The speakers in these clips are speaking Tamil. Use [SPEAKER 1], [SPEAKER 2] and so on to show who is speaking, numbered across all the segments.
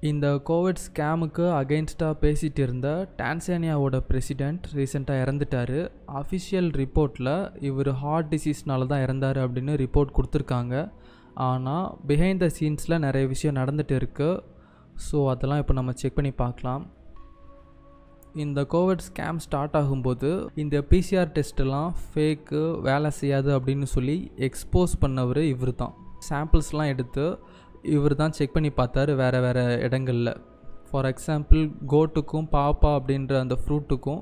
[SPEAKER 1] இந்த கோவிட் ஸ்கேமுக்கு அகெயின்ஸ்டாக பேசிகிட்டு இருந்த டான்சானியாவோட பிரசிடெண்ட் ரீசெண்டாக இறந்துட்டார். அஃபிஷியல் ரிப்போர்ட்டில் இவர் ஹார்ட் டிசீஸ்னால தான் இறந்தார் அப்படின்னு ரிப்போர்ட் கொடுத்துருக்காங்க. ஆனால் பிஹைண்ட் த சீன்ஸில் நிறைய விஷயம் நடந்துகிட்டு இருக்குது. ஸோ அதெல்லாம் இப்போ நம்ம செக் பண்ணி பார்க்கலாம். இந்த கோவிட் ஸ்கேம் ஸ்டார்ட் ஆகும்போது இந்த பிசிஆர் டெஸ்ட்டெல்லாம் ஃபேக்கு, வேலை செய்யாது அப்படின்னு சொல்லி எக்ஸ்போஸ் பண்ணவர் இவர் தான். சாம்பிள்ஸ்லாம் எடுத்து இவர் தான் செக் பண்ணி பார்த்தார் வேறு இடங்களில். ஃபார் எக்ஸாம்பிள் கோட்டுக்கும் பாப்பா அப்படின்ற அந்த ஃப்ரூட்டுக்கும்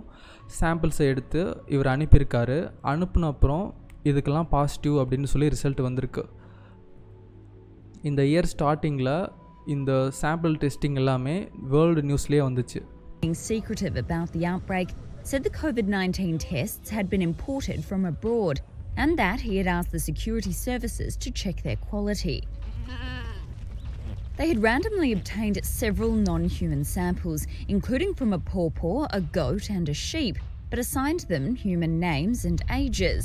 [SPEAKER 1] சாம்பிள்ஸை எடுத்து இவர் அனுப்பியிருக்காரு. அனுப்பின அப்புறம் இதுக்கெல்லாம் பாசிட்டிவ் அப்படின்னு சொல்லி ரிசல்ட் வந்திருக்கு. இந்த இயர் ஸ்டார்டிங்கில் இந்த சாம்பிள் டெஸ்டிங் எல்லாமே வேர்ல்டு நியூஸ்லேயே வந்துச்சு.
[SPEAKER 2] Being secretive about the outbreak, said the COVID-19 tests had been imported from abroad and that he had asked the security services to check their quality. They had randomly obtained several non-human samples, including from a pawpaw, a goat and a sheep, but assigned them human names and ages.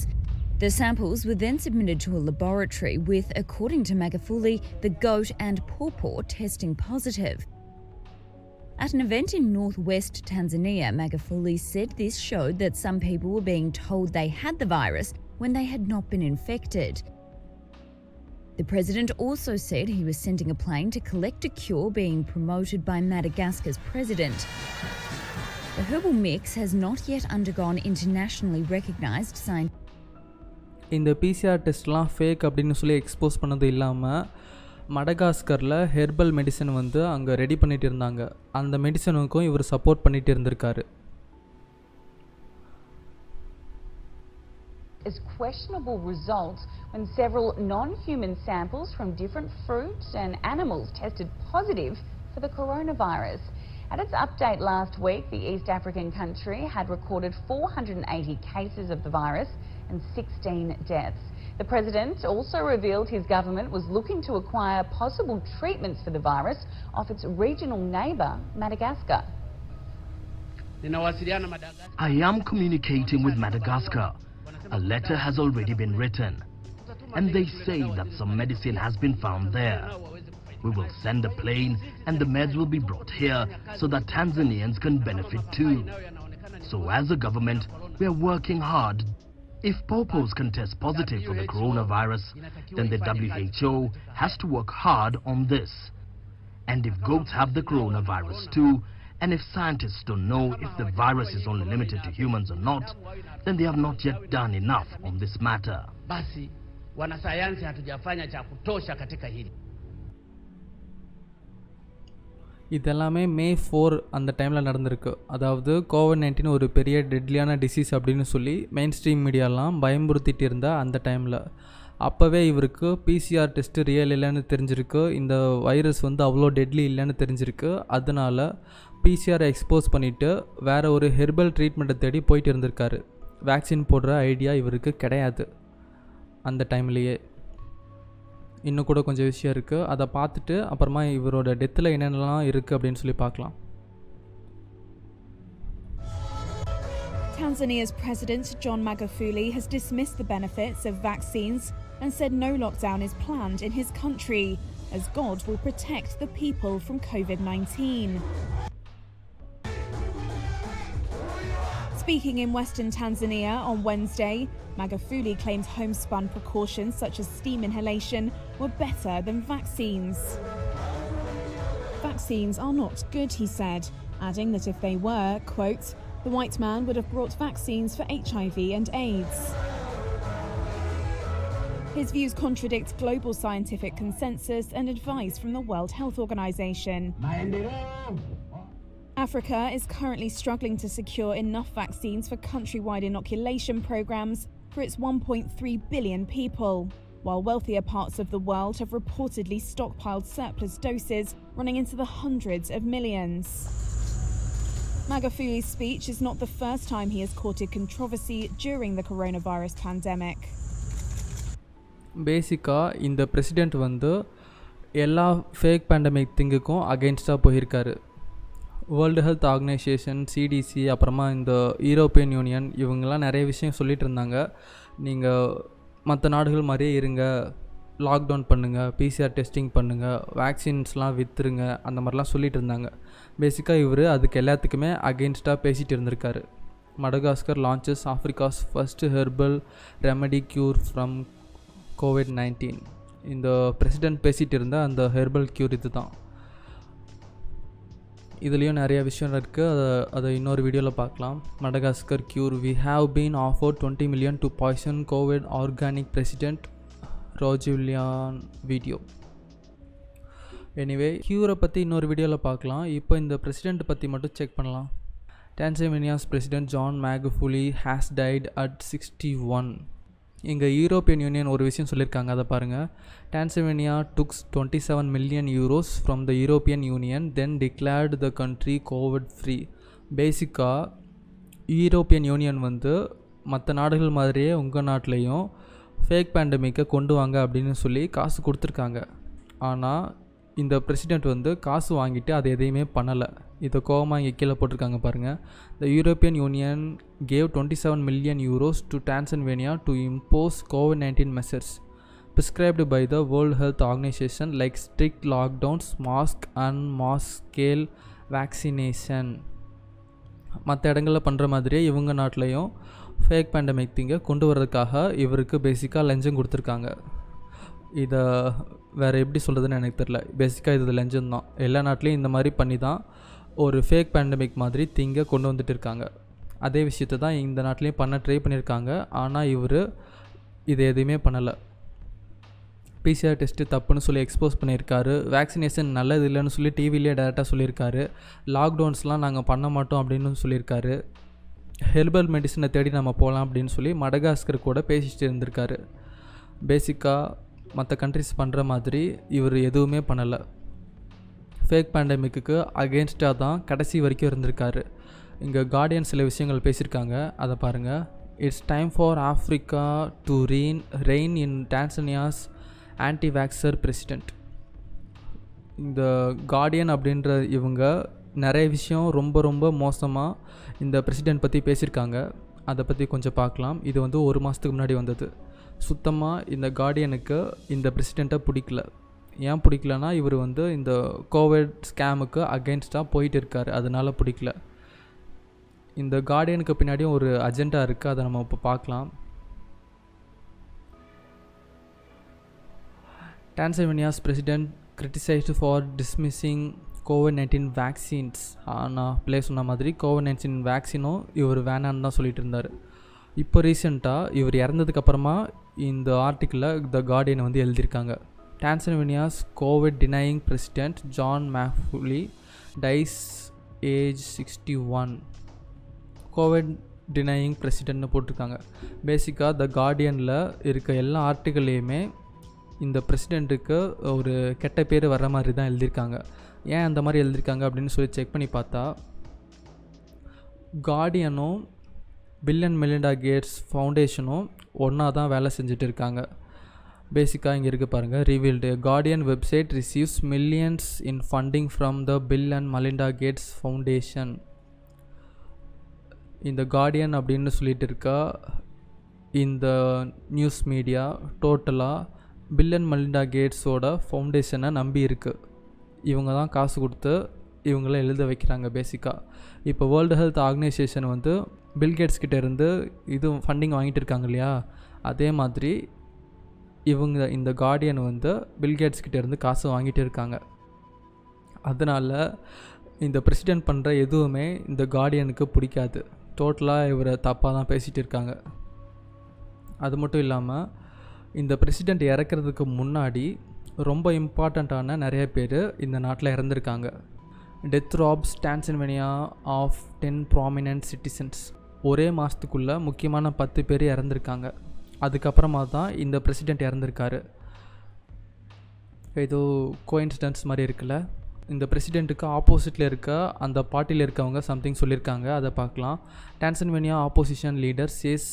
[SPEAKER 2] The samples were then submitted to a laboratory with, according to Magufuli, the goat and pawpaw testing positive. At an event in northwest Tanzania, Magufuli said this showed that some people were being told they had the virus when they had not been infected. The president also said he was sending a plane to collect a cure being promoted by Madagascar's president. The herbal mix has not yet undergone internationally recognised science.
[SPEAKER 1] இந்த பிசிஆர் டெஸ்ட்லாம் ஃபேக் அப்படின்னு சொல்லி எக்ஸ்போஸ் பண்ணது இல்லாமல் மடகாஸ்கரில் ஹெர்பல் மெடிசன் வந்து அங்கே ரெடி பண்ணிகிட்டு இருந்தாங்க. அந்த மெடிசனுக்கும் இவர் சப்போர்ட் பண்ணிகிட்டு இருந்திருக்காரு.
[SPEAKER 3] As questionable results when several non-human samples from different fruits and animals tested positive for the coronavirus. At its update last week, the East African country had recorded 480 cases of the virus and 16 deaths. The president also revealed his government was looking to acquire possible treatments for the virus off its regional neighbour, Madagascar.
[SPEAKER 4] I am communicating with Madagascar. A letter has already been written, and they say that some medicine has been found there. We will send a plane and the meds will be brought here so that Tanzanians can benefit too. So as a government, we are working hard. If pawpaws can test positive for the coronavirus, then the WHO has to work hard on this. And if goats have the coronavirus too, and if scientists don't know if the virus is only limited to humans or not, then they have not yet done enough on this matter.
[SPEAKER 5] Basi wanasayansi hatujafanya cha kutosha katika hili.
[SPEAKER 1] இதெல்லாமே May 4 அந்த டைமில் நடந்திருக்கு. அதாவது கோவிட்-19 ஒரு பெரிய டெட்லியான டிசீஸ் அப்படின்னு சொல்லி மெயின் ஸ்ட்ரீம் மீடியாலாம் பயமுறுத்திட்டு இருந்த அந்த டைமில். அப்போவே இவருக்கு பிசிஆர் டெஸ்ட்டு ரியல் இல்லைன்னு தெரிஞ்சிருக்கு. இந்த வைரஸ் வந்து அவ்வளோ டெட்லி இல்லைன்னு தெரிஞ்சிருக்கு. அதனால் பிசிஆரை எக்ஸ்போஸ் பண்ணிவிட்டு வேறு ஒரு ஹெர்பல் ட்ரீட்மெண்ட்டை தேடி போயிட்டு இருந்திருக்காரு. வேக்சின் போடுற ஐடியா இவருக்கு கிடையாது அந்த டைம்லேயே. இன்னும் கூட கொஞ்சம் விஷயம் இருக்குது, அதை பார்த்துட்டு அப்புறமா இவரோட டெத்தில் என்னென்னலாம் இருக்குது அப்படின்னு சொல்லி பார்க்கலாம்.
[SPEAKER 6] Tanzania's President John Magufuli has dismissed the benefits of vaccines and said no lockdown is planned in his country, as God will protect the people from COVID-19. Speaking in western Tanzania on Wednesday, Magufuli claims homespun precautions such as steam inhalation were better than vaccines. Vaccines are not good, he said, adding that if they were, quote, the white man would have brought vaccines for HIV and AIDS. His views contradict global scientific consensus and advice from the World Health Organization. Africa is currently struggling to secure enough vaccines for countrywide inoculation programs for its 1.3 billion people, while wealthier parts of the world have reportedly stockpiled surplus doses running into the hundreds of millions. Magufuli's speech is not the first time he has courted controversy during the coronavirus pandemic.
[SPEAKER 1] பேசிக்காக இந்த பிரசிடெண்ட் வந்து எல்லா ஃபேக் பேண்டமிக் திங்குக்கும் அகெயின்ஸ்டாக போயிருக்காரு. வேர்ல்டு ஹெல்த் ஆர்கனைசேஷன், சிடிசி, அப்புறமா இந்த யூரோப்பியன் யூனியன் இவங்கெல்லாம் நிறைய விஷயம் சொல்லிகிட்டு இருந்தாங்க. நீங்கள் மற்ற நாடுகள் மாதிரியே இருங்க, லாக்டவுன் பண்ணுங்கள், பிசிஆர் டெஸ்டிங் பண்ணுங்கள், வேக்சின்ஸ்லாம் விற்றுருங்க, அந்த மாதிரிலாம் சொல்லிட்டு இருந்தாங்க. பேசிக்காக இவர் அதுக்கு எல்லாத்துக்குமே அகெயின்ஸ்டாக பேசிகிட்டு இருந்திருக்காரு. Madagascar launches Africa's first herbal remedy cure from COVID-19. இந்த பிரசிடெண்ட் பேசிகிட்டு இருந்த அந்த ஹெர்பல் க்யூர் இது தான். இதுலேயும் நிறைய விஷயம் இருக்குது, அதை இன்னொரு வீடியோவில் பார்க்கலாம். Madagascar cure we have been offered 20 million to poison Covid organic president Rajoelina video. Anyway க்யூரை பற்றி இன்னொரு வீடியோவில் பார்க்கலாம். இப்போ இந்த பிரசிடெண்ட் பற்றி மட்டும் செக் பண்ணலாம். Tanzania's president John Magufuli has died at 61. இங்கே யூரோப்பியன் யூனியன் ஒரு விஷயம் சொல்லியிருக்காங்க, அதை பாருங்கள். Tanzania took 27 million euros from the European Union then declared the country Covid free. பேசிக்காக யூரோப்பியன் யூனியன் வந்து மற்ற நாடுகள் மாதிரியே உங்கள் நாட்டிலையும் ஃபேக் பேண்டமிக்கை கொண்டு வாங்க அப்படின்னு சொல்லி காசு கொடுத்துருக்காங்க. ஆனால் இந்த பிரசிடெண்ட் வந்து காசு வாங்கிட்டு அதை எதையுமே பண்ணலை. இதை கோவமாக இங்கே கீழே போட்டிருக்காங்க பாருங்கள். The European Union gave 27 million euros to Tanzania to impose COVID-19 measures prescribed by the World Health Organization like strict lockdowns, mask and mass scale vaccination. மற்ற இடங்களில் பண்ணுற மாதிரியே இவங்க நாட்டிலையும் ஃபேக் பேண்டமிக் திங்கை கொண்டு வர்றதுக்காக இவருக்கு பேசிக்காக லஞ்சம் கொடுத்துருக்காங்க. இதை வேறு எப்படி சொல்கிறதுன்னு எனக்கு தெரில. பேசிக்காக இது லஞ்சம் தான். எல்லா நாட்டிலையும் இந்த மாதிரி பண்ணி தான் ஒரு ஃபேக் பேண்டமிக் மாதிரி திங்கை கொண்டு வந்துட்டு இருக்காங்க. அதே விஷயத்தை தான் இந்த நாட்டிலையும் பண்ண ட்ரை பண்ணியிருக்காங்க. ஆனால் இவர் இது எதுவுமே பண்ணலை. பிசிஆர் டெஸ்ட்டு தப்புன்னு சொல்லி எக்ஸ்போஸ் பண்ணியிருக்காரு. வேக்சினேஷன் நல்லது இல்லைன்னு சொல்லி டிவிலே டேரெக்டாக சொல்லியிருக்காரு. லாக்டவுன்ஸ்லாம் நாங்கள் பண்ண மாட்டோம் அப்படின்னு சொல்லியிருக்காரு. ஹெர்பல் மெடிசனை தேடி நம்ம போகலாம் அப்படின்னு சொல்லி மடகாஸ்கர் கூட பேசிட்டு இருந்திருக்காரு. பேசிக்காக மற்ற கண்ட்ரிஸ் பண்ணுற மாதிரி இவர் எதுவுமே பண்ணலை. ஃபேக் பேண்டமிக்கு அகெயின்ஸ்டாக தான் கடைசி வரைக்கும் இருந்திருக்காரு. இங்கே கார்டியன் சில விஷயங்கள் பேசியிருக்காங்க, அதை பாருங்கள். It's time for Africa to rein in Tanzania's anti vaxxer president. இந்த கார்டியன் அப்படின்ற இவங்க நிறைய விஷயம் ரொம்ப ரொம்ப மோசமாக இந்த பிரசிடெண்ட் பற்றி பேசியிருக்காங்க. அதை பற்றி கொஞ்சம் பார்க்கலாம். இது வந்து 1 மாதத்துக்கு முன்னாடி வந்தது. சுத்தமாக இந்த கார்டியனுக்கு இந்த பிரசிடெண்ட்டை பிடிக்கல. ஏன் பிடிக்கலனா இவர் வந்து இந்த கோவிட் ஸ்கேமுக்கு அகெயின்ஸ்டாக போயிட்டு இருக்கார், அதனால் பிடிக்கல. இந்த கார்டியனுக்கு பின்னாடியும் ஒரு அஜெண்டா இருக்குது, அதை நம்ம இப்போ பார்க்கலாம். Tanzania's president criticised for dismissing COVID-19 vaccines. ஆனால் சொன்ன மாதிரி COVID-19 வேக்சினும் இவர் வேணான்னு தான் சொல்லிட்டு இருந்தார். இப்போ ரீசெண்டாக இவர் இறந்ததுக்கப்புறமா இந்த ஆர்டிக்கிளில் த கார்டியனை வந்து எழுதியிருக்காங்க. Tanzania's Covid denying president John Magufuli dies age 61. Covid denying பிரசிடெண்ட்னு போட்டிருக்காங்க. பேசிக்காக த கார்டியனில் இருக்க எல்லா ஆர்டிக்கல்லையுமே இந்த பிரசிடெண்ட்டுக்கு ஒரு கெட்ட பேர் வர்ற மாதிரி தான் எழுதியிருக்காங்க. ஏன் அந்த மாதிரி எழுதியிருக்காங்க அப்படின்னு சொல்லி செக் பண்ணி பார்த்தா, கார்டியனும் பில் அண்ட் மெலிண்டா கேட்ஸ் ஃபவுண்டேஷனும் ஒன்றா தான் வேலை செஞ்சுட்டு இருக்காங்க. பேசிக்காக இங்கே இருக்குது பாருங்கள். Revealed Guardian website receives millions in funding from the Bill and Melinda Gates foundation. இந்த கார்டியன் அப்படின்னு சொல்லிட்டு இருக்கா இந்த நியூஸ் மீடியா டோட்டலாக பில் அண்ட் மெலிண்டா கேட்ஸோட ஃபவுண்டேஷனை நம்பி இருக்குது. இவங்க தான் காசு கொடுத்து இவங்கள எழுத வைக்கிறாங்க. பேசிக்காக இப்போ வேர்ல்டு ஹெல்த் ஆர்கனைசேஷன் வந்து பில்கேட்ஸ் கிட்டே இருந்து இது ஃபண்டிங் வாங்கிட்டு இருக்காங்க இல்லையா, அதே மாதிரி இவங்க இந்த கார்டியன் வந்து பில்கேட்ஸ் கிட்டே இருந்து காசு வாங்கிட்டு இருக்காங்க. அதனால் இந்த பிரசிடெண்ட் பண்ணுற எதுவுமே இந்த கார்டியனுக்கு பிடிக்காது. டோட்டலாக இவரை தப்பாக தான் பேசிகிட்டு இருக்காங்க. அது மட்டும் இல்லாமல் இந்த பிரசிடெண்ட் இறக்கிறதுக்கு முன்னாடி ரொம்ப இம்பார்ட்டண்ட்டான நிறைய பேர் இந்த நாட்டில் இறந்துருக்காங்க. Death wraps Tanzania of 10 prominent citizens. ஒரே மாதத்துக்குள்ளே முக்கியமான 10 பேர் இறந்துருக்காங்க. அதுக்கப்புறமா தான் இந்த பிரசிடெண்ட் இறந்துருக்காரு. ஏதோ கோயின்சிடன்ஸ் மாதிரி இருக்குல்ல. இந்த பிரசிடெண்ட்டுக்கு ஆப்போசிட்டில் இருக்க அந்த பார்ட்டியில் இருக்கவங்க சம்திங் சொல்லியிருக்காங்க, அதை பார்க்கலாம். டான்சானியா ஆப்போசிஷன் லீடர் சேஸ்,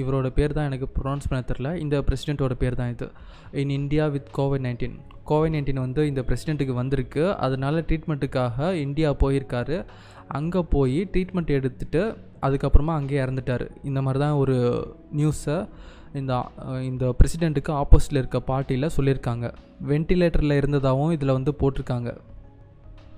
[SPEAKER 1] இவரோட பேர் தான் எனக்கு ப்ரொனவுன்ஸ் பண்ண தெரில, இந்த பிரசிடெண்ட்டோட பேர் தான் இது. இன் இந்தியா வித் COVID-19 வந்து இந்த பிரசிடெண்ட்டுக்கு வந்திருக்கு. அதனால் ட்ரீட்மெண்ட்டுக்காக இந்தியா போயிருக்காரு. அங்கே போய் ட்ரீட்மெண்ட் எடுத்துகிட்டு அதுக்கப்புறமா அங்கேயே இறந்துட்டார். இந்த மாதிரி தான் ஒரு நியூஸை இந்த பிரசிடெண்ட்டுக்கு ஆப்போசிட்டில் இருக்க பார்ட்டியில் சொல்லியிருக்காங்க. வென்டிலேட்டரில் இருந்ததாகவும் இதில் வந்து போட்டிருக்காங்க.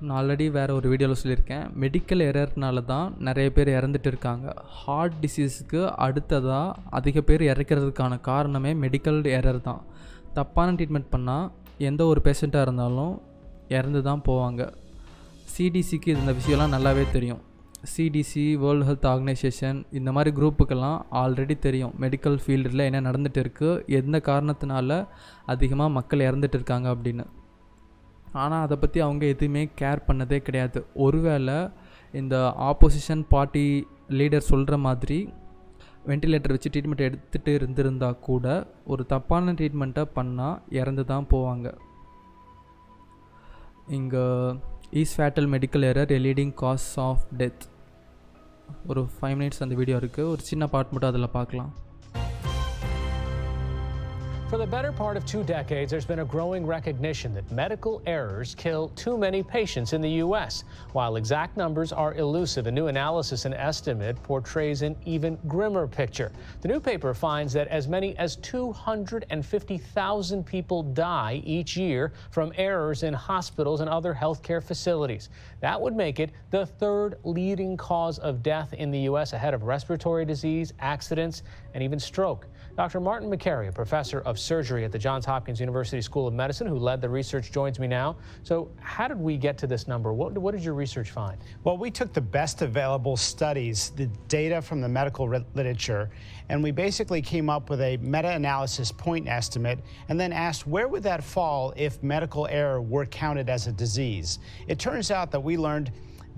[SPEAKER 1] நான் ஆல்ரெடி வேறு ஒரு வீடியோவில் சொல்லியிருக்கேன், மெடிக்கல் எரர்னால தான் நிறைய பேர் இறந்துட்டு இருக்காங்க. ஹார்ட் டிசீஸுக்கு அடுத்ததாக அதிக பேர் இறக்கிறதுக்கான காரணமே மெடிக்கல் எரர் தான். தப்பான ட்ரீட்மெண்ட் பண்ணால் எந்த ஒரு பேஷண்ட்டாக இருந்தாலும் இறந்து தான் போவாங்க. சிடிசிக்கு இந்த விஷயம்லாம் நல்லாவே தெரியும். சிடிசி, வேர்ல்டு ஹெல்த் ஆர்கனைசேஷன், இந்த மாதிரி குரூப்புக்கெல்லாம் ஆல்ரெடி தெரியும் மெடிக்கல் ஃபீல்டில் என்ன நடந்துகிட்டு இருக்குது, எந்த காரணத்தினால அதிகமாக மக்கள் இறந்துட்டு இருக்காங்க அப்படின்னு. ஆனால் அதை பற்றி அவங்க எதுவுமே கேர் பண்ணதே கிடையாது. ஒருவேளை இந்த ஆப்போசிஷன் பார்ட்டி லீடர் சொல்கிற மாதிரி வென்டிலேட்டர் வச்சு ட்ரீட்மெண்ட் எடுத்துகிட்டு இருந்திருந்தால் கூட ஒரு தப்பான ட்ரீட்மெண்ட்டை பண்ணால் இறந்து தான் போவாங்க. இங்கே is fatal medical error a leading cause of death, ஒரு 5 minutes அந்த வீடியோ இருக்குது. ஒரு சின்ன பார்ட் மட்டும் அதில் பார்க்கலாம்.
[SPEAKER 7] For the better part of 2 decades, there's been a growing recognition that medical errors kill too many patients in the U.S. While exact numbers are elusive, a new analysis and estimate portrays an even grimmer picture. The new paper finds that as many as 250,000 people die each year from errors in hospitals and other healthcare facilities. That would make it the 3rd leading cause of death in the U.S., ahead of respiratory disease, accidents, and even stroke. Dr. Martin Makary, a professor of surgery at the Johns Hopkins University School of Medicine, who led the research, joins me now. So how did we get to this number? What did your research find?
[SPEAKER 8] Well, we took the best available studies, the data from the medical literature, and we basically came up with a meta-analysis point estimate and then asked where would that fall if medical error were counted as a disease. It turns out that we learned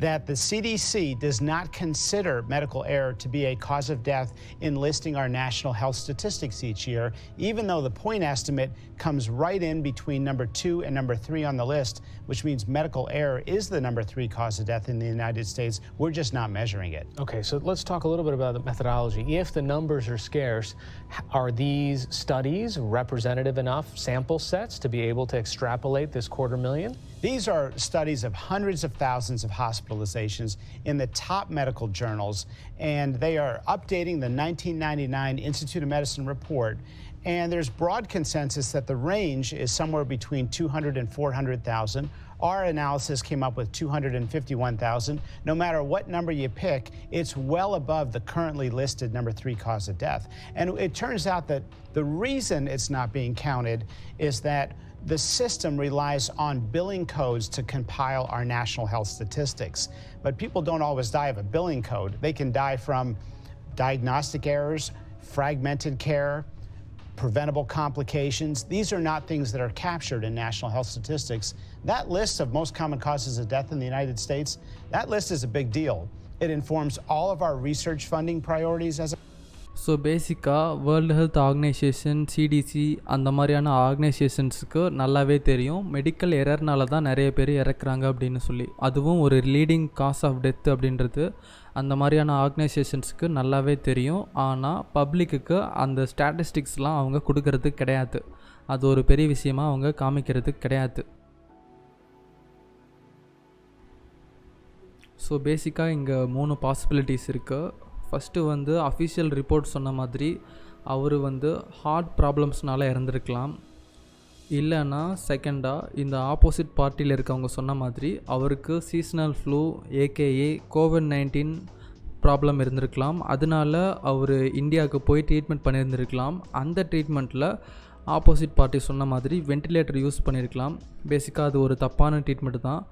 [SPEAKER 8] that the CDC does not consider medical error to be a cause of death in listing our national health statistics each year, even though the point estimate comes right in between number 2 and number 3 on the list, which means medical error is the number 3 cause of death in the United States. We're just not measuring it.
[SPEAKER 7] Okay, so let's talk a little bit about the methodology. If the numbers are scarce, are these studies representative enough sample sets to be able to extrapolate this 250,000?
[SPEAKER 8] These are studies of hundreds of thousands of hospitalizations in the top medical journals, and they are updating the 1999 Institute of Medicine report. And there's broad consensus that the range is somewhere between 200 and 400,000. Our analysis came up with 251,000. No matter what number you pick, it's well above the currently listed number 3 cause of death. And it turns out that the reason it's not being counted is that the system relies on billing codes to compile our national health statistics. But people don't always die of a billing code. They can die from diagnostic errors, fragmented care, preventable complications. These are not things that are captured in national health statistics. That list of most common causes of death in the United States, that list is a big deal. It informs all of our research funding priorities as a
[SPEAKER 1] so பேசிக்காக வேர்ல்டு ஹெல்த் ஆர்கனைசேஷன், சிடிசி, அந்த மாதிரியான ஆர்கனைசேஷன்ஸுக்கு நல்லாவே தெரியும் மெடிக்கல் எரர்னால தான் நிறைய பேர் இறக்குறாங்க அப்படின்னு சொல்லி. அதுவும் ஒரு லீடிங் காஸ் ஆஃப் டெத் அப்படின்றது அந்த மாதிரியான ஆர்கனைசேஷன்ஸுக்கு நல்லாவே தெரியும். ஆனால் பப்ளிக்குக்கு அந்த ஸ்டாட்டிஸ்டிக்ஸ்லாம் அவங்க கொடுக்கறது கிடையாது. அது ஒரு பெரிய விஷயமாக அவங்க காமிக்கிறது கிடையாது. ஸோ பேசிக்காக இங்கே 3 பாசிபிலிட்டிஸ் இருக்குது. ஃபஸ்ட்டு வந்து அஃபிஷியல் ரிப்போர்ட் சொன்ன மாதிரி அவர் வந்து ஹார்ட் ப்ராப்ளம்ஸ்னால இறந்துருக்கலாம். இல்லைன்னா செகண்டாக இந்த ஆப்போசிட் பார்ட்டியில் இருக்கவங்க சொன்ன மாதிரி அவருக்கு seasonal flu AKA COVID-19 problem இருந்திருக்கலாம். அதனால அவர் இந்தியாவுக்கு போய் ட்ரீட்மெண்ட் பண்ணியிருந்திருக்கலாம். அந்த ட்ரீட்மெண்ட்டில் ஆப்போசிட் பார்ட்டி சொன்ன மாதிரி வென்டிலேட்டர் யூஸ் பண்ணியிருக்கலாம். பேசிக்காக அது ஒரு தப்பான ட்ரீட்மெண்ட் தான்.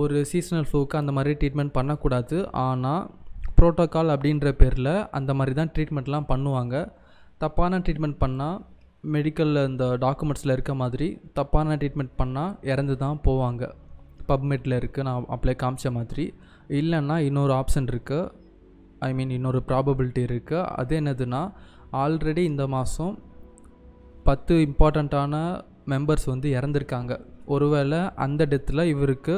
[SPEAKER 1] ஒரு சீசனல் ஃப்ளூக்கு அந்த மாதிரி ட்ரீட்மெண்ட் பண்ணக்கூடாது. ஆனால் ப்ரோட்டோக்கால் அப்படின்ற பேரில் அந்த மாதிரி தான் ட்ரீட்மெண்ட்லாம் பண்ணுவாங்க. தப்பான ட்ரீட்மெண்ட் பண்ணால் மெடிக்கலில் இந்த டாக்குமெண்ட்ஸில் இருக்க மாதிரி தப்பான ட்ரீட்மெண்ட் பண்ணால் இறந்து தான் போவாங்க. பப்மெட்டில் இருக்குது, நான் அப்படியே காமிச்ச மாதிரி. இல்லைன்னா இன்னொரு ஆப்ஷன் இருக்குது, இன்னொரு ப்ராபபிலிட்டி இருக்குது. அது என்னதுன்னா, ஆல்ரெடி இந்த மாதம் 10 இம்பார்ட்டண்ட்டான மெம்பர்ஸ் வந்து இறந்துருக்காங்க. ஒருவேளை அந்த டெத்தில் இவருக்கு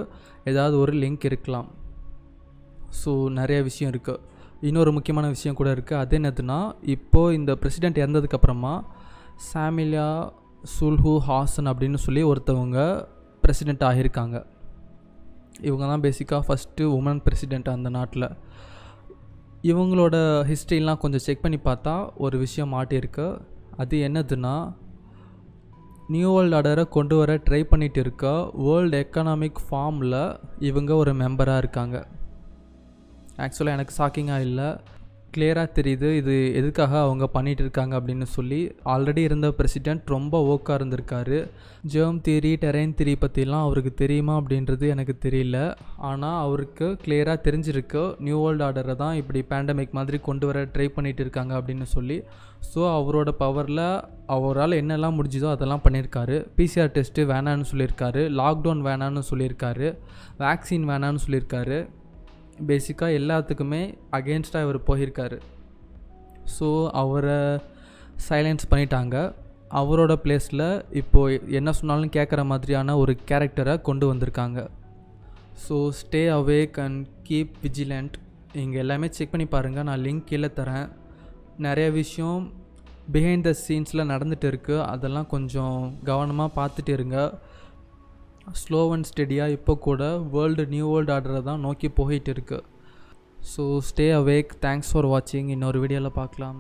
[SPEAKER 1] ஏதாவது ஒரு லிங்க் இருக்கலாம். ஸோ நிறைய விஷயம் இருக்குது. இன்னொரு முக்கியமான விஷயம் கூட இருக்குது. அது என்னதுன்னா, இப்போது இந்த பிரசிடெண்ட் இறந்ததுக்கப்புறமா சாமிலியா சுல்ஹூ ஹாசன் அப்படின்னு சொல்லி ஒருத்தவங்க பிரசிடெண்ட் ஆகியிருக்காங்க. இவங்க தான் பேசிக்காக ஃபஸ்ட்டு உமன் பிரசிடெண்ட் அந்த நாட்டில். இவங்களோட ஹிஸ்ட்ரிலாம் கொஞ்சம் செக் பண்ணி பார்த்தா ஒரு விஷயம் மாட்டியிருக்கு. அது என்னதுன்னா, நியூ வேர்ல்டு ஆர்டரை கொண்டு வர ட்ரை பண்ணிகிட்டு இருக்க வேர்ல்டு எக்கனாமிக் ஃபார்மில் இவங்க ஒரு மெம்பராக இருக்காங்க. ஆக்சுவலாக எனக்கு ஷாக்கிங்காக இல்லை, கிளியராக தெரியுது இது எதுக்காக அவங்க பண்ணிகிட்டு இருக்காங்க அப்படின்னு சொல்லி. ஆல்ரெடி இருந்த பிரசிடெண்ட் ரொம்ப ஓக்காக இருந்திருக்காரு. ஜெர்ம் தியரி, டெரைன் தியரி பற்றிலாம் அவருக்கு தெரியுமா அப்படின்றது எனக்கு தெரியல. ஆனால் அவருக்கு கிளியராக தெரிஞ்சிருக்கு நியூ வேர்ல்டு ஆர்டரை தான் இப்படி பேண்டமிக் மாதிரி கொண்டு வர ட்ரை பண்ணிகிட்டு இருக்காங்க அப்படின்னு சொல்லி. ஸோ அவரோட பவரில் அவரால் என்னெல்லாம் முடிஞ்சுதோ அதெல்லாம் பண்ணியிருக்காரு. பிசிஆர் டெஸ்ட்டு வேணான்னு சொல்லியிருக்காரு, லாக்டவுன் வேணான்னு சொல்லியிருக்காரு, வேக்சின் வேணான்னு சொல்லியிருக்காரு. பேசிக்காக எல்லாத்துக்குமே அகெயின்ஸ்டாக இவர் போயிருக்காரு. ஸோ அவரை சைலன்ஸ் பண்ணிட்டாங்க. அவரோட பிளேஸில் இப்போது என்ன சொன்னாலும் கேட்குற மாதிரியான ஒரு கேரக்டரை கொண்டு வந்திருக்காங்க. So stay awake and keep vigilant. இங்கே எல்லாமே செக் பண்ணி பாருங்கள், நான் லிங்க் கீழே தரேன். நிறைய விஷயம் பிஹைண்ட் த சீன்ஸில் நடந்துகிட்டு இருக்குது, அதெல்லாம் கொஞ்சம் கவனமாக பார்த்துட்டு இருங்க. ஸ்லோ அண்ட் ஸ்டெடியாக இப்போ கூட வேர்ல்டு நியூ வேர்ல்டு ஆர்டரை தான் நோக்கி போயிட்டு இருக்குது. So stay awake. Thanks for வாட்சிங். இன்னொரு வீடியோவில் பார்க்கலாம்.